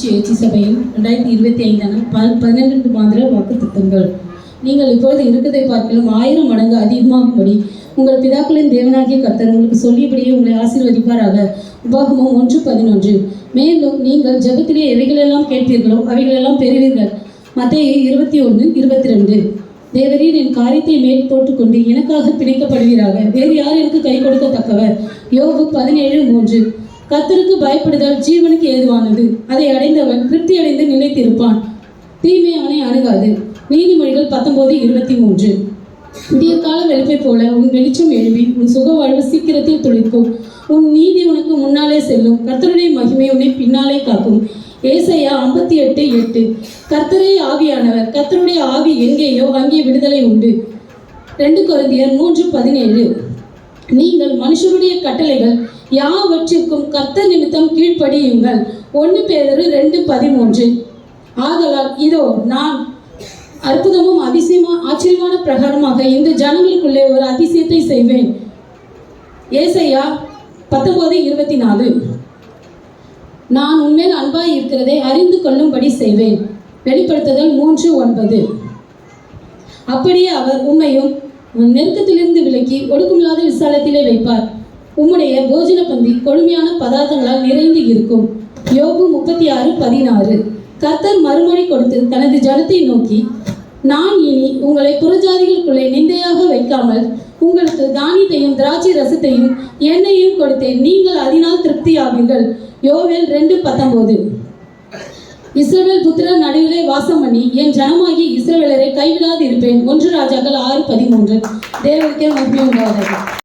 சுயேட்சை சபையின் 2025 12 மாத வாக்குத்தத்தங்கள். நீங்கள் இப்பொழுது இருக்கிறதை பார்க்கலும் 1000 மடங்கு அதிகமாகும்படி உங்கள் பிதாக்களின் தேவனாகிய கர்த்தர் உங்களுக்கு சொல்லியபடியே உங்களை ஆசீர்வதிப்பாராக. உபாகமம் 1:11. மேலும் நீங்கள் ஜெபத்திலே எவைகளெல்லாம் கேட்பீர்களோ அவைகளெல்லாம் பெறுவீர்கள். மத்தேயு 21:22. தேவரீர் என் காரியத்தை மேல் போட்டுக்கொண்டு எனக்காக பிணைக்கப்படுவீராக. வேறு யார் எனக்கு கை கொடுக்கத்தக்கவர்? யோபு 17:3. கர்த்தருக்கு பயப்படுதல் ஜீவனுக்கு ஏதுவானது. அதை அடைந்தவன் திருப்தி அடைந்து நிலைத்திருப்பான். தீமை அவனை அணுகாது. நீதிமொழிகள் 19:23. விடிய கால வெளுப்பை போல உன் வெளிச்சம் எழும்பி உன் சுக வாழ்வு சீக்கிரத்தில் துளிர்க்கும். உன் நீதி உனக்கு முன்னாலே செல்லும். கர்த்தருடைய மகிமை உன்னை பின்னாலே காக்கும். ஏசாயா 58:8. கர்த்தரே ஆவியானவர். கர்த்தருடைய ஆவி எங்கேயோ அங்கே விடுதலை உண்டு. 2 கொரிந்தியர் 3:17. நீங்கள் மனுஷருடைய கட்டளைகள் யாவற்றிற்கும் கர்த்தர் நிமித்தம் கீழ்ப்படியுங்கள். 1 பேதுரு 2:13. ஆதலால் இதோ நான் அற்புதமும் ஆச்சரியமான பிரகாரமாக இந்த ஜனங்களுக்குள்ளே ஒரு அதிசயத்தை செய்வேன். ஏசாயா 19:24. நான் உன்மேல் அன்பாய் இருக்கிறதை அறிந்து கொள்ளும்படி செய்வேன். வெளிப்படுத்துதல் 3:9. அப்படியே அவர் உம்மையும் நெருக்கத்திலிருந்து விலக்கி ஒடுக்குமில்லாத விசாலத்திலே வைப்பார். உம்முடைய போஜன பந்தி கொழுமையான பதார்த்தங்களால் நிறைந்து இருக்கும். யோபு 36:16. கர்த்தர் மறுமொழி கொடுத்து தனது ஜனத்தை நோக்கி, நான் இனி உங்களை புறஜாதிகளுக்குள்ளே நிந்தையாக வைக்காமல் உங்களுக்கு தானியத்தையும் திராட்சை ரசத்தையும் எண்ணெயையும் கொடுத்தேன். நீங்கள் அதனால் திருப்தியாவீர்கள். யோவேல் 2:19. இஸ்ரவேல் புத்திரர் நடுவிலே வாசம் பண்ணி என் ஜனமாகி இஸ்ரவேலரை கைவிடாது இருப்பேன். 1 ராஜாக்கள் 6:13. தேவனுக்கே மகிமை உண்டாவதாக.